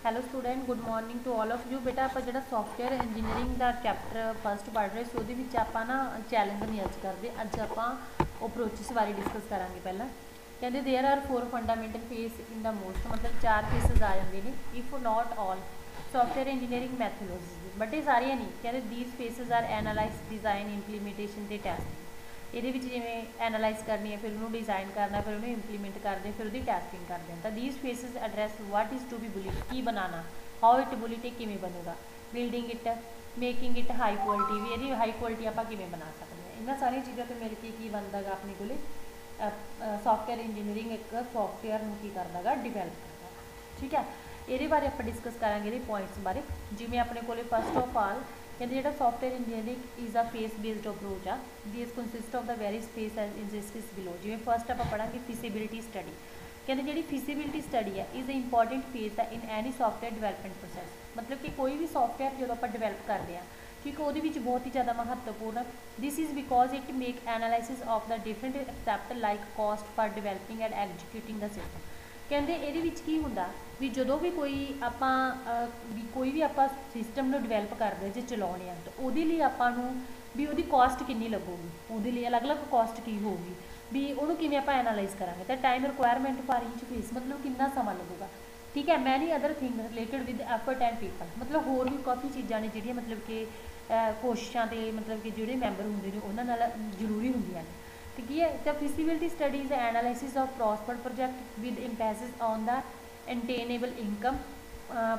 Hello student, good morning to all of you. ਬੇਟਾ ਆਪਾਂ ਜਿਹੜਾ ਸੌਫਟਵੇਅਰ ਇੰਜੀਨੀਅਰਿੰਗ ਦਾ ਚੈਪਟਰ ਫਸਟ ਪੜ੍ਹ ਰਹੇ ਸੀ ਉਹਦੇ ਵਿੱਚ ਆਪਾਂ ਨਾ ਚੈਲੰਜ ਨਹੀਂ ਅੱਜ ਕਰਦੇ। ਅੱਜ ਆਪਾਂ ਅਪਰੋਚਿਸ ਬਾਰੇ ਡਿਸਕਸ ਕਰਾਂਗੇ। ਪਹਿਲਾਂ ਕਹਿੰਦੇ there are 4 fundamental phase in the most, ਮਤਲਬ 4 ਫੇਸਿਸ ਆ ਜਾਂਦੇ ਨੇ if not all software engineering methodology, but ਇਹ ਸਾਰੀਆਂ ਨਹੀਂ। ਕਹਿੰਦੇ these phases are analyse, design, implementation ਤੇ ਟੈਸਟਿੰਗ। ਇਹਦੇ ਵਿੱਚ ਜਿਵੇਂ ਐਨਾਲਾਈਜ਼ ਕਰਨੀ ਹੈ, ਫਿਰ ਉਹਨੂੰ ਡਿਜ਼ਾਈਨ ਕਰਨਾ, ਫਿਰ ਉਹਨੂੰ ਇੰਪਲੀਮੈਂਟ ਕਰਦੇ, ਫਿਰ ਉਹਦੀ ਟੈਸਟਿੰਗ ਕਰਦੇ ਹਾਂ। ਤਾਂ these phases address what is to be built, ਕੀ ਬਣਾਉਣਾ, ਹਾਊ ਇਟ ਬੁਲਿਟ, ਇਹ ਕਿਵੇਂ ਬਣੂਗਾ, building it, making it high quality, ਵੀ ਇਹਦੀ ਹਾਈ ਕੁਆਲਿਟੀ ਆਪਾਂ ਕਿਵੇਂ ਬਣਾ ਸਕਦੇ ਹਾਂ। ਇਹਨਾਂ ਸਾਰੀਆਂ ਚੀਜ਼ਾਂ ਤੋਂ ਮਿਲ ਕੇ ਕੀ ਬਣਦਾ ਗਾ ਆਪਣੇ ਕੋਲੇ ਸੌਫਟਵੇਅਰ ਇੰਜੀਨੀਅਰਿੰਗ ਇੱਕ ਸੌਫਟਵੇਅਰ ਨੂੰ ਕੀ ਕਰਦਾ ਗਾ, ਡਿਵੈਲਪ ਕਰਦਾ। ਠੀਕ ਹੈ, ਇਹਦੇ ਬਾਰੇ ਆਪਾਂ ਡਿਸਕਸ ਕਰਾਂਗੇ, ਇਹਦੇ ਪੁਆਇੰਟਸ ਬਾਰੇ। ਜਿਵੇਂ ਆਪਣੇ ਕੋਲੇ ਫਸਟ ਆਫ ਆਲ ਕਹਿੰਦੇ ਜਿਹੜਾ software engineering is a phase based approach ਆ। This consist of the various phase as insists below. ਜਿਵੇਂ ਫਸਟ ਆਪਾਂ ਪੜਾਂਗੇ ਫਿਜ਼ੀਬਿਲਿਟੀ ਸਟੱਡੀ। ਕਹਿੰਦੇ ਜਿਹੜੀ ਫਿਜ਼ੀਬਿਲਿਟੀ ਸਟੱਡੀ ਹੈ is a important phase the in any software development process. ਮਤਲਬ ਕਿ ਕੋਈ ਵੀ ਸੌਫਟਵੇਅਰ ਜਦੋਂ ਆਪਾਂ ਡਿਵੈਲਪ ਕਰਦੇ ਹਾਂ, ਠੀਕ, ਉਹਦੇ ਵਿੱਚ ਬਹੁਤ ਹੀ ਜ਼ਿਆਦਾ ਮਹੱਤਵਪੂਰਨ। This is because it make analysis of the different aspect like cost for developing and executing the system. ਕਹਿੰਦੇ ਇਹਦੇ ਵਿੱਚ ਕੀ ਹੁੰਦਾ ਵੀ ਜਦੋਂ ਵੀ ਕੋਈ ਆਪਾਂ ਸਿਸਟਮ ਨੂੰ ਡਿਵੈਲਪ ਕਰਦੇ ਜੇ ਚਲਾਉਣੇ ਆ, ਤਾਂ ਉਹਦੇ ਲਈ ਆਪਾਂ ਨੂੰ ਵੀ ਉਹਦੀ ਕਾਸਟ ਕਿੰਨੀ ਲੱਗੂਗੀ, ਉਹਦੇ ਲਈ ਅਲੱਗ-ਅਲੱਗ ਕਾਸਟ ਕੀ ਹੋਊਗੀ, ਵੀ ਉਹਨੂੰ ਕਿਵੇਂ ਆਪਾਂ ਐਨਾਲਾਈਜ਼ ਕਰਾਂਗੇ। ਤਾਂ ਟਾਈਮ ਰਿਕੁਆਇਰਮੈਂਟ ਫਾਰ ਈਚ ਫੇਸ, ਮਤਲਬ ਕਿੰਨਾ ਸਮਾਂ ਲੱਗੂਗਾ। ਠੀਕ ਹੈ, ਮੈਨੀ other thing related with effort and people, ਮਤਲਬ ਹੋਰ ਵੀ ਕਾਫੀ ਚੀਜ਼ਾਂ ਨੇ ਜਿਹੜੀਆਂ ਮਤਲਬ ਕਿ ਕੋਸ਼ਿਸ਼ਾਂ ਦੇ ਮਤਲਬ ਕਿ ਜਿਹੜੇ ਮੈਂਬਰ ਹੁੰਦੇ ਨੇ ਉਹਨਾਂ ਨਾਲ ਜ਼ਰੂਰੀ ਹੁੰਦੀਆਂ ਨੇ। ਤੇ ਕੀ ਹੈ, ਤਾਂ feasibility study is analysis of prosper project with emphasis on the attainable income,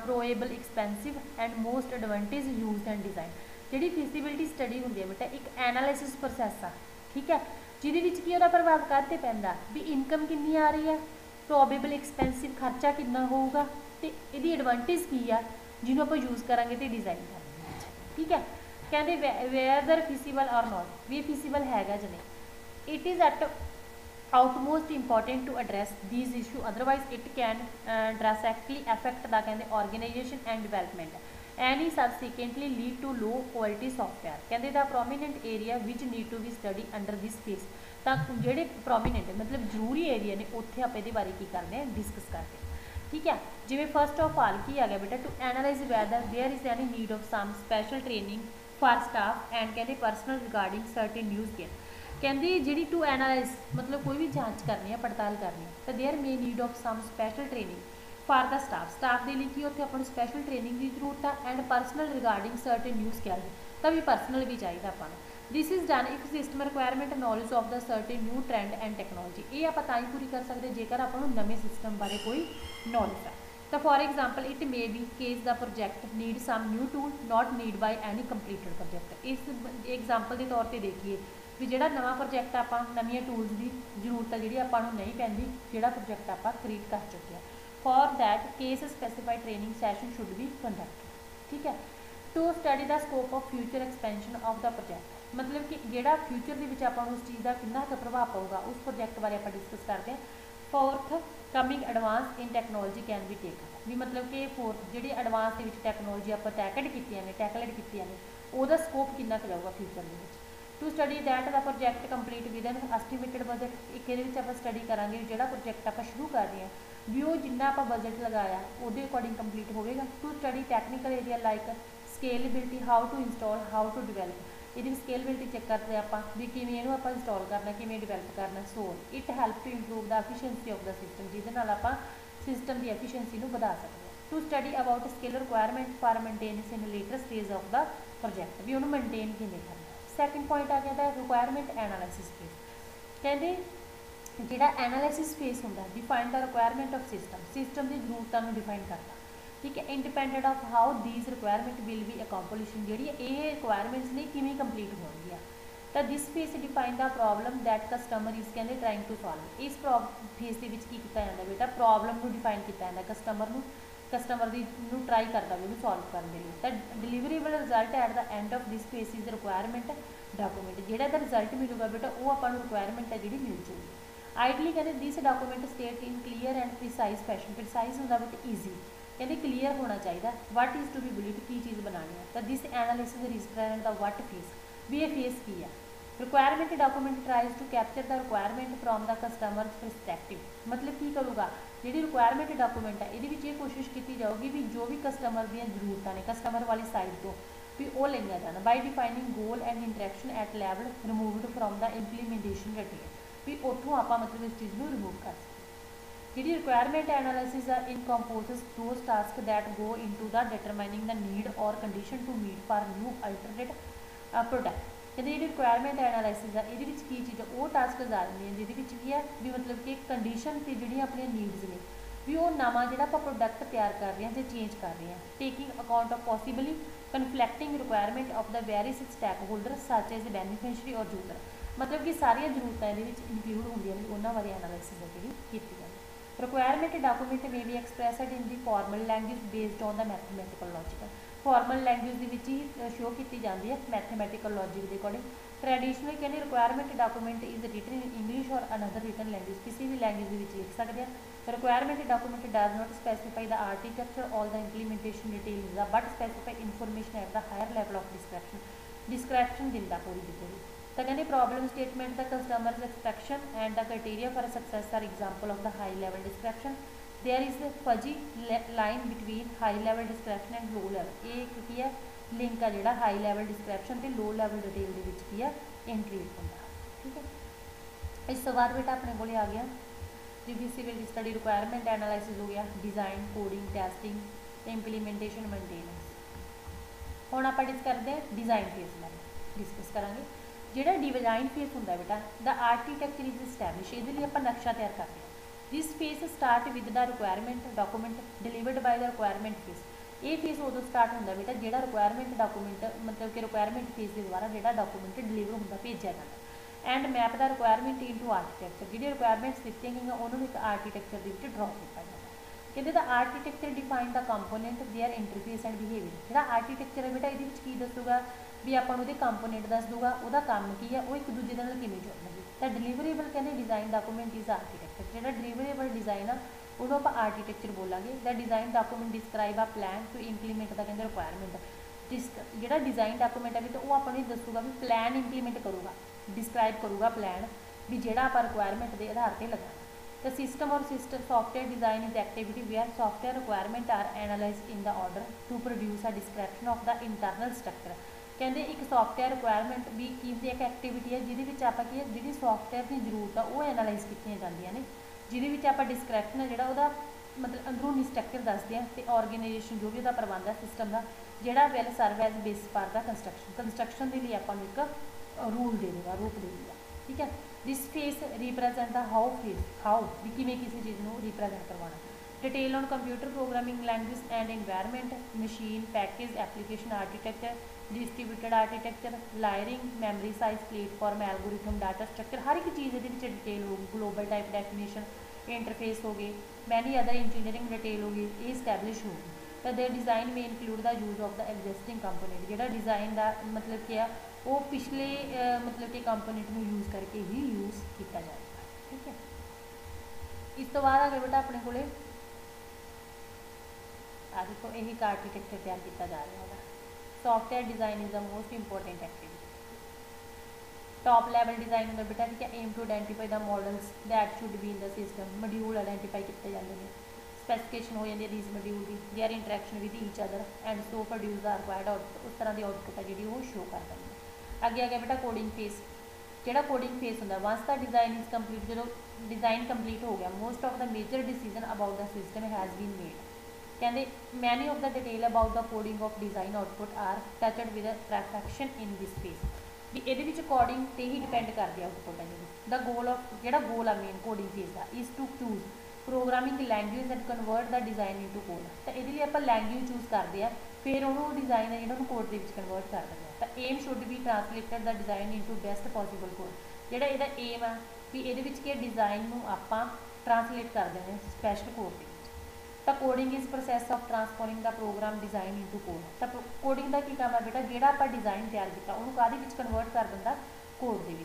probable expensive and most advantage use and design. ਜਿਹੜੀ ਫਿਜ਼ੀਬਿਲਿਟੀ ਸਟੱਡੀ ਹੁੰਦੀ ਹੈ ਬੇਟਾ ਇੱਕ ਐਨਾਲਿਸਿਸ ਪ੍ਰੋਸੈਸ ਆ। ਠੀਕ ਹੈ, ਜਿਹਦੇ ਵਿੱਚ ਕੀ ਉਹਦਾ ਪ੍ਰਭਾਵ ਕਾਹਤੇ ਪੈਂਦਾ ਵੀ ਇਨਕਮ ਕਿੰਨੀ ਆ ਰਹੀ ਹੈ, ਪ੍ਰੋਬੇਬਲ ਐਕਸਪੈਂਸਿਵ ਖਰਚਾ ਕਿੰਨਾ ਹੋਊਗਾ, ਤੇ ਇਹਦੀ ਐਡਵਾਂਟੇਜ ਕੀ ਆ ਜਿਹਨੂੰ ਆਪਾਂ ਯੂਜ਼ ਕਰਾਂਗੇ ਤੇ ਡਿਜ਼ਾਈਨ ਕਰਾਂਗੇ। ਠੀਕ ਹੈ, ਕਹਿੰਦੇ ਵੈਦਰ ਫੀਸੀਬਲ ਔਰ ਨੋਟ, ਵੀ ਫੀਸੀਬਲ ਹੈਗਾ ਜਾਂ ਨਹੀਂ। It is at outmost important to address these issue, otherwise it can directly affect the ਕਹਿੰਦੇ organization and development any subsequently lead to low quality software. ਕਹਿੰਦੇ ਦਾ ਪ੍ਰੋਮੀਨੈਂਟ ਏਰੀਆ ਵਿਚ need to be study under this phase. ਤਾਂ ਜਿਹੜੇ prominent ਮਤਲਬ ਜ਼ਰੂਰੀ area ਨੇ ਉੱਥੇ ਆਪਾਂ ਇਹਦੇ ਬਾਰੇ ਕੀ ਕਰਦੇ ਹਾਂ, ਡਿਸਕਸ ਕਰਦੇ ਹਾਂ। ਠੀਕ ਹੈ, ਜਿਵੇਂ ਫਸਟ ਆਫ ਆਲ ਕੀ ਆ ਗਿਆ ਬੇਟਾ, to analyze whether there is any need of some special training for staff and ਕਹਿੰਦੇ personnel regarding certain news gain. ਕਹਿੰਦੀ ਜਿਹੜੀ ਟੂ ਐਨਾਲਾਈਜ਼ ਮਤਲਬ ਕੋਈ ਵੀ ਜਾਂਚ ਕਰਨੀ ਹੈ, ਪੜਤਾਲ ਕਰਨੀ ਹੈ, ਤਾਂ there may need of some special training for the staff ਦੇ ਲਈ ਕੀ ਉੱਥੇ ਆਪਾਂ ਨੂੰ ਸਪੈਸ਼ਲ ਟ੍ਰੇਨਿੰਗ ਦੀ ਜ਼ਰੂਰਤ ਆ। And personnel regarding certain news skill, ਤਾਂ ਵੀ ਪਰਸਨਲ ਵੀ ਚਾਹੀਦਾ ਆਪਾਂ ਨੂੰ। This is done if system requirement knowledge of the certain new trend and technology. ਇਹ ਆਪਾਂ ਤਾਂ ਹੀ ਪੂਰੀ ਕਰ ਸਕਦੇ ਜੇਕਰ ਆਪਾਂ ਨੂੰ ਨਵੇਂ ਸਿਸਟਮ ਬਾਰੇ ਕੋਈ ਨੌਲੇਜ ਹੈ। ਤਾਂ for example it may be case the project need some new tool not need by any completed project. इस एग्जांपल के तौर पर देखिए भी जो नवा प्रोजेक्ट आप नवीं टूल्स की जरूरत है जी आपको नहीं पैंदी, जो प्रोजेक्ट आप खरीद कर चुके हैं। For that case specified training session should be conduct. ठीक है, to study the scope of future expansion of the project, मतलब कि जोड़ा फ्यूचर के उस चीज़ का कितना प्रभाव पऊगा उस प्रोजेक्ट बारे आप डिस्कस करते हैं। Fourth coming advance in technology can be taken, भी मतलब कि फोर्थ जी एडवांस के टैक्नोलॉजी आप टैकलेट की ਉਹਦਾ ਸਕੋਪ ਕਿੰਨਾ ਕੁ ਜਾਊਗਾ ਫਿਊਚਰ ਦੇ ਵਿੱਚ। To study that the project complete with an estimated budget. ਇੱਕ ਇਹਦੇ ਵਿੱਚ ਆਪਾਂ ਸਟੱਡੀ ਕਰਾਂਗੇ ਜਿਹੜਾ ਪ੍ਰੋਜੈਕਟ ਆਪਾਂ ਸ਼ੁਰੂ ਕਰ ਰਹੇ ਹਾਂ ਵੀ ਉਹ ਜਿੰਨਾ ਆਪਾਂ ਬਜਟ ਲਗਾਇਆ ਉਹਦੇ ਅਕੋਰਡਿੰਗ ਕੰਪਲੀਟ ਹੋਵੇਗਾ। To study technical area like scalability, how to install, how to develop. ਇਹਦੀ ਸਕੇਲੇਬਿਲਿਟੀ ਚੈੱਕ ਕਰਦੇ ਆਪਾਂ ਵੀ ਕਿਵੇਂ ਇਹਨੂੰ ਆਪਾਂ ਇੰਸਟਾਲ ਕਰਨਾ, ਕਿਵੇਂ ਡਿਵੈਲਪ ਕਰਨਾ। So it help to improve the efficiency of the system, ਜਿਹਦੇ ਨਾਲ ਆਪਾਂ ਸਿਸਟਮ ਦੀ ਐਫੀਸ਼ੀਐਂਸੀ ਨੂੰ ਵਧਾ ਸਕਦੇ ਹਾਂ। To study about skill requirement for maintenance in later stage of the project, भी उन्होंने मेनटेन किमें करना। सैकेंड पॉइंट आ गया रिक्वायरमेंट एनालिसिस फेस। कहते जो एनालिसिस फेस होंगे define the requirement of system की जरूरतों को डिफाइन करता। ठीक है, independent of how these requirement will be accomplishment, जी ये रिक्वायरमेंट्स ने किमें कंप्लीट होगी। तो this phase define the problem that customer is कहते ट्राइंग टू सॉल्व। इस फेस के की किया जाता बेटा, प्रॉब्लम को डिफाइन किया जाता, कस्टमर की ट्राई करता भी सॉल्व करने के लिए। तो deliverable result at the end of this face is requirement document, जोड़ा रिजल्ट मिलेगा बेटा वो अपन रिक्वायरमेंट है जी मिल जाएगी। आइडली कहते this document state in clear and precise fashion. Precise होंगे बट ईजी, कहते क्लीयर होना चाहिए what is to be built, की चीज़ बनानी है। तो this analysis represent the what phase, भी ये फेस की है। Requirement document tries to capture the requirement from the customer perspective, मतलब की करूँगा ਜਿਹੜੀ ਰਿਕੁਆਇਰਮੈਂਟ ਡਾਕੂਮੈਂਟ ਹੈ ਇਹਦੇ ਵਿੱਚ ਇਹ ਕੋਸ਼ਿਸ਼ ਕੀਤੀ ਜਾਊਗੀ ਵੀ ਜੋ ਵੀ ਕਸਟਮਰ ਦੀਆਂ ਜ਼ਰੂਰਤਾਂ ਨੇ ਕਸਟਮਰ ਵਾਲੀ ਸਾਈਡ ਤੋਂ ਵੀ ਉਹ ਲਈਆਂ ਜਾਣ by defining goal and interaction at level removed from the implementation detail ਵੀ ਉੱਥੋਂ ਆਪਾਂ ਮਤਲਬ ਇਸ ਚੀਜ਼ ਨੂੰ ਰਿਮੂਵ ਕਰ ਸਕਦੇ ਜਿਹੜੀ ਰਿਕੁਆਇਰਮੈਂਟ ਐਨਾਲਿਸਿਸ ਆ encompasses those task that go into the determining the need or condition to meet for new alternate product ਕਹਿੰਦੇ ਜਿਹੜੀ ਰਿਕੁਆਇਰਮੈਂਟ ਐਨਾਲਿਸਿਸ ਆ ਇਹਦੇ ਵਿੱਚ ਕੀ ਚੀਜ਼ ਉਹ ਟਾਸਕ ਆ ਜਾਂਦੀਆਂ ਜਿਹਦੇ ਵਿੱਚ ਕੀ ਹੈ ਵੀ ਮਤਲਬ ਕਿ ਕੰਡੀਸ਼ਨ ਤੇ ਜਿਹੜੀਆਂ ਆਪਣੀਆਂ ਨੀਡਸ ਨੇ ਵੀ ਉਹ ਨਵਾਂ ਜਿਹੜਾ ਆਪਾਂ ਪ੍ਰੋਡਕਟ ਤਿਆਰ ਕਰ ਰਹੇ ਹਾਂ ਜਾਂ ਚੇਂਜ ਕਰ ਰਹੇ ਹਾਂ taking account of possibly conflicting requirement of the various stakeholder such as beneficiary or user ਮਤਲਬ ਕਿ ਸਾਰੀਆਂ ਜ਼ਰੂਰਤਾਂ ਇਹਦੇ ਵਿੱਚ ਇਨਕਲੂਡ ਹੁੰਦੀਆਂ ਨੇ ਉਹਨਾਂ ਬਾਰੇ ਐਨਾਲਿਸਿਸ ਜਿਹੜੀ ਕੀਤੀ ਜਾਂਦੀ requirement document may be expressed in the formal language based on the mathematical logic formal language ਦੇ ਵਿੱਚ ਹੀ ਸ਼ੋ ਕੀਤੀ ਜਾਂਦੀ ਹੈ mathematical logic ਦੇ ਅਕੋਰਡਿੰਗ ਟ੍ਰੈਡੀਸ਼ਨਲੀ ਕਹਿੰਦੇ requirement document is written in English or another written language ਕਿਸੇ ਵੀ language ਦੇ ਵਿੱਚ ਲਿਖ ਸਕਦੇ ਆ requirement document does not specify the architecture or the implementation details but specify information at the higher level of description ਦਿੰਦਾ ਪੂਰੀ ਦੀ ਪੂਰੀ ਤਾਂ ਕਹਿੰਦੇ problem statement the customers expectation and the criteria for success are example of the high level description there is fuzzy line between high level description and low level ये की है link है जो high level description तो लो level detail की है increase होता ठीक है। इस तो बाद बेटा अपने को आ गया जी सिविल स्टडी रिक्वायरमेंट एनालिसिस हो गया design coding testing implementation maintenance हुण आप करते हैं डिज़ाइन फेस बारे डिस्कस करांगे जो डिज़ाइन फेस होंगे बेटा द आर्कीटैक्चर इज एस्टैबलिश ये आप नक्शा तैयार करते हैं this face start with the requirement document delivered by the requirement face ये फेस उदों स्टार्ट होंगे बेटा जो रिक्वायरमेंट डॉक्यूमेंट मतलब कि रिक्वायरमेंट फेस के द्वारा जो डॉक्यूमेंट डिलीवर होंगे भेजा जाता and map the requirement into architecture जी रिक्वायरमेंट्स दित्तियां गई उन्होंने एक आर्कीटैक्चर के ड्रॉ किया जाता कहते the architecture define the component their interface and behaviour जो आर्कीटैक्चर है बेटा ये की दसूगा भी अपन वो कंपोनेंट दस दूगा वह काम की है वो एक दूजे नाल किवें जुड़नगे तो डिलीवरेबल कहते डिज़ाइन डॉक्यूमेंट इज आर्कीटैक्चर जो डिलीवरेबल डिज़ाइन आ उन्होंने आप आर्कीटैक्चर बोलांगे the design document describe a plan to implement का कहते रिक्वायरमेंट जो डिज़ाइन डॉक्यूमेंट है भी तो वो अपने दसूगा भी प्लान इंप्लीमेंट करूँगा डिस्क्राइब करूँगा प्लान भी जो आप रिक्वायरमेंट के आधार पर लगा तो सिस्टम और system software design is activity where software requirement are analyse in the order to produce a description of the internal structure कहते एक सॉफ्टवेयर रिक्वायरमेंट भी की एक एक्टिविटी है जिद आप जी सॉफ्टवेयर की जरूरत है वो एनालाइज की जाती ने जिद आप डिस्क्रिप्शन है जोड़ा मतलब अंदरूनी स्ट्रक्चर दसते हैं तो ऑर्गेनाइजेशन जो भी वह प्रबंध है सिस्टम का जोड़ा will serve as base for the construction के लिए आपको एक रूल दे देगा रूप दे देगा ठीक है। This phase represent the how भी किमें किसी चीज़ को रिप्रजेंट करवाना detail on computer programming language and environment machine package application architecture distributed architecture layering memory size platform algorithm data structure हर एक चीज़ ये डिटेल होगी ग्लोबल टाइप डेफिनेशन इंटरफेस हो गए मैनी अदर इंजीनियरिंग डिटेल होगी ये स्टैबलिश होगी तो द डिज़ाइन में include the use of the existing component जो डिज़ाइन का मतलब क्या वो पिछले मतलब कि कंपोनेंट में यूज़ करके ही यूज़ किया जाएगा ठीक है। इस तो बाद अगर बेटा अपने को देखो यही आर्कीटैक्चर तैयार किया जा रहा है software design is the most important activity top level design होंगे बेटा ठीक है aim to identify the models that should be in the system module identify किए जाते हैं स्पैसिफिकेशन हो जाती है दीज मॉड्यूल की their interaction with each other and so produce the required output उस तरह की आउटपुट है जी वो शो कर देंगे। अगे आ गया बेटा कोडिंग फेस जो कोडिंग फेस होंगे once the design is complete जो डिज़ाइन कंप्लीट हो गया most of the major decision about the system has been made कहते many of the detail about the coding of design output are touched with perfection in this phase भी ये coding पर ही depend करती है output है जी the goal of जो goal है main coding phase का is to choose programming language and convert the design into code तो ये आप लैंग्वेज चूज करते हैं फिर उन्होंने डिज़ाइन है जो कोड के कन्वर्ट कर देंगे तो aim should be translated the design into best possible code जोड़ा यदा एम है कि ये डिज़ाइन में आप ट्रांसलेट कर देंगे स्पैशल कोड तो coding is process of transforming the program design into code तो कोडिंग का की काम है बेटा जो आप डिज़ाइन तैयार किया उन्होंने काहदे कन्वर्ट कर देंगे कोड के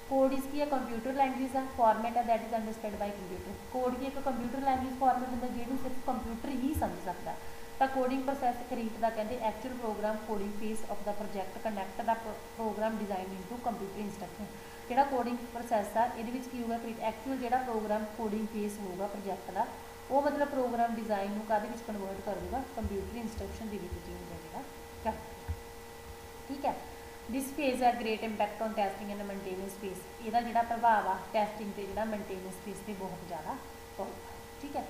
कोड इस की है कंप्यूटर लैंग्वेज है फॉर्मेट है that is understand by computer code की एक कंप्यूटर लैंग्वेज फॉर्मेट होंगे जिन्होंने सिर्फ कंप्यूटर ही समझ सकता तो कोडिंग प्रोसैस खरीदता कहते actual program coding phase of the project connect the program design into computer instruction जो कोडिंग प्रोसैस है ये की होगा एक्चुअल जो प्रोग्राम कोडिंग फेस होगा प्रोजैक्ट का वो मतलब प्रोग्राम डिज़ाइन नूं काहदे विच कन्वर्ट कर दूगा, कंप्यूटर इंस्ट्रक्शन दे विच चेंज है जिहड़ा कर देगा। ठीक है, दिस फेज है great impact on testing and maintenance phase. इहदा जिहड़ा प्रभाव आ टैसटिंग ते जिहड़ा मेनटेनेंस फेज ते बहुत ज़्यादा पऊगा। ठीक है,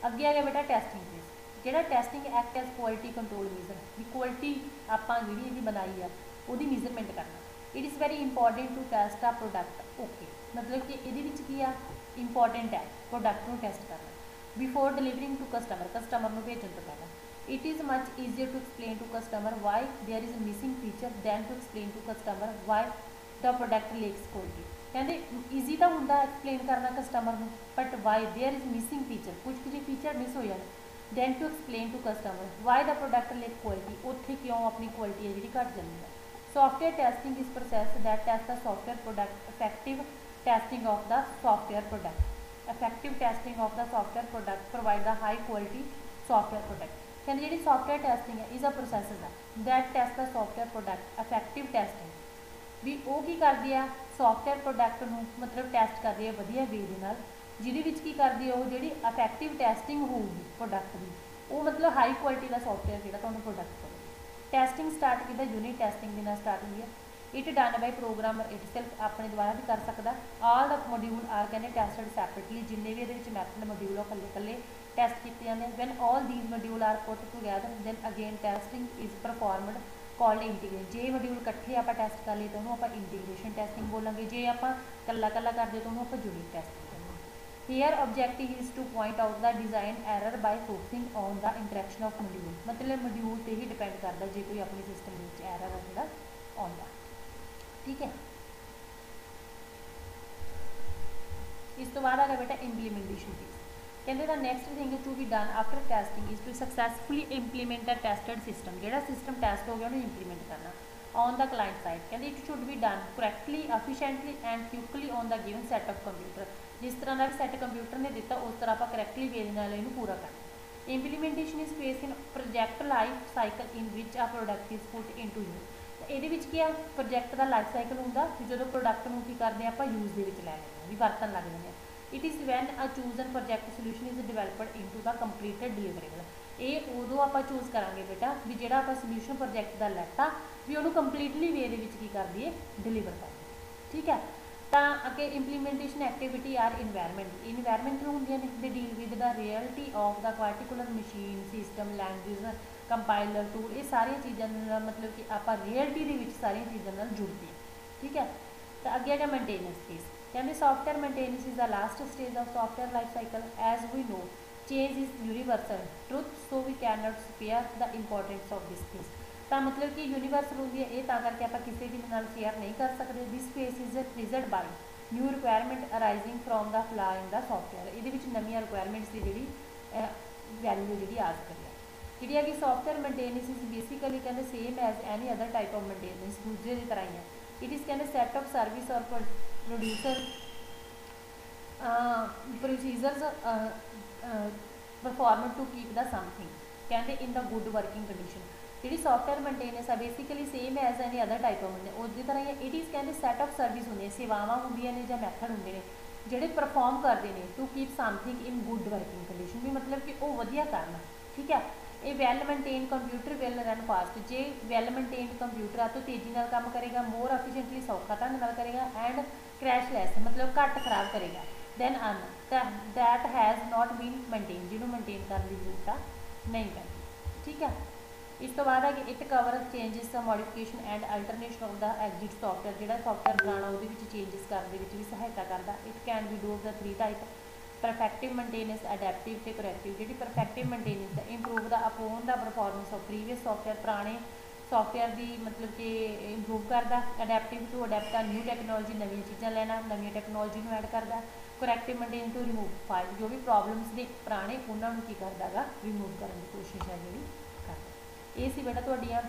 अगे आ गया बेटा टैसटिंग फेज। जिहड़ा testing act as quality control measure, भी क्वालिटी आपां जिहड़ी इहदी बनाई आ उहदी मेजरमेंट करना। It is very important to test a product. Okay, मतलब कि इहदे विच की आ इंपॉर्टेंट है प्रोडक्ट नूं टैसट करना बिफोर डिलीवरिंग टू कस्टमर नूं भेजण तो पहला। It is much easier to explain to customer why there is a missing feature than to explain to customer why the product lacks quality। कहते easy तो होंगे explain करना customer को, but why there is missing feature, कुछ कुछ feature miss हो जाए, then to explain to customer why the product lack quality, उत्थे क्यों अपनी क्वालिटी है जी घट जाती है। Software testing is process that test the software product. Effective testing of the software product. Effective testing of the software product provide the high quality software product. कहते जी software testing है इज़ अ प्रोसैस है that test the software product. Effective testing भी वो की करती है software product नूं मतलब टैसट करती है वधिया वे दे नाल, जिहदे विच की करती है वो जिहड़ी इफेक्टिव टैसटिंग होगी प्रोडक्ट की, वो मतलब हाई क्वालिटी का सॉफ्टवेयर जिहड़ा तुहानूं प्रोडक्ट करेगा। टैसटिंग स्टार्ट किया यूनिट टैसटिंग दे नाल स्टार्ट हुई है। It done by programmer itself, अपने द्वारा भी कर सकता। ऑल द मॉड्यूल आर कहने टैसटड सैपरेटली, जिन्ने भी ये मैथड मॉड्यूल वो कल्ले कल्ले टैसट किए जाते हैं। When all these module are put together then again testing is performed called integration. जे मॉड्यूल इकट्ठे आप टैसट कर लिए तो उन्होंने आप इंटीग्रेशन टैसटिंग बोलेंगे, जे आप कल्ला कल्ला करते तो उन्होंने आप यूनिट टैसटिंग करेंगे। Here objective is two point out the design error bye focusing on the interaction of module, मतलब मॉड्यूल पर ही डिपेंड करता जो कोई अपने सिस्टम में एरर है जोड़ा आता। ठीक है, इस तो बाद आ गया बेटा इंप्लीमेंटेशन फेज। कहते the next thing to be done after testing is to successfully implement a tested system. जो सिस्टम टैसट हो गया उन्हें इंप्लीमेंट करना ऑन द क्लाइंट साइड। कहते it should be done correctly efficiently and quickly on the given set of computer. जिस तरह का भी सैट कंप्यूटर ने दिता उस तरह आप करैक्टली वे नाल इहनूं पूरा करना। Implementation is phase in project life cycle in which a product is put into use. ये क्या प्रोजैक्ट का लाइफ साइकिल होंगे जो प्रोडक्ट में की करते हैं आप यूज के लै लें भी वरतन लग जाते हैं। It is when a chosen project solution is developed into the completed deliverable. ये उदों आप चूज करा बेटा भी जो आप सोल्यूशन प्रोजैक्ट का लैता भी उन्होंने कंप्लीटली वे की कर दिए डिलीवर कर दिए। ठीक है, तो अगे implementation activity are environment. Environment होंगे ने they deal with the reality of the particular machine system language compiler tool, ये सारिया चीज़ों मतलब कि आप रियलिटी के सारिया चीज़ों जुड़ते हैं। ठीक है, तो अगे है मेनटेनेंस फेज। कहते software maintenance is the last stage of software life cycle. As we know change is universal truth so we can not spare the importance of this phase. तो मतलब कि यूनीवर्सल होंगी है ये करके आप किसी भी नाल शेयर नहीं कर सकते। This phase is triggered by new requirement arising from the flaw in the software. ये नवी रिक्वायरमेंट्स की जी वैल्यू जी आ सकती है। जी है कि सॉफ्टवेयर मेनटेनेंस इज बेसिकली कहते same as any other type of maintenance, दूसरे की तरह ही है। इट इज़ कहते सैट ऑफ सर्विस और producer procedures perform to keep the something कहते in the good working condition. जी सॉफ्टवेयर मेनटेनेंस है basically same as any other type of maintenance उसकी तरह ही। इट इज़ कहते सैट ऑफ सर्विस होंगे सेवावां होंदियां ने या मैथड होंगे ने जोड़े परफॉर्म करते हैं to keep something in good working condition, भी मतलब कि वो वधिया करना। ठीक है, ये well maintain computer will run fast. जे वैल मेनटेन कंप्यूटर आ तो तेजी नाल काम करेगा, मोर एफिशिएंटली सौखा ढंग नाल करेगा एंड क्रैशलैस मतलब घट खराब करेगा। Then an that has not been maintain, जिन्होंने मेनटेन करने की जरूरत नहीं पैंदी। ठीक है, इस तो बाद है कि it cover changes modification and alternation of the exit software. जो सॉफ्टवेयर बनाना वो चेंजिस करने भी सहायता करता। It can be do of the 3 type perfective maintenance adaptive तो करैक्टिव। जी परफेक्टिव मेनटेनेंस है improve the upon the performance of previous software, पुराने सॉफ्टवेयर की मतलब कि इंप्रूव करता। Adaptive to adapt new technology, नवी चीज़ा लैना, नवी टैक्नोलॉजी को ऐड करता। Corrective maintain to remove file, जो भी प्रॉब्लम्स ने पुराने उन्होंने की करता गा रिमूव करने की कोशिश है जी करता। ये सी बेटा तुहाडियां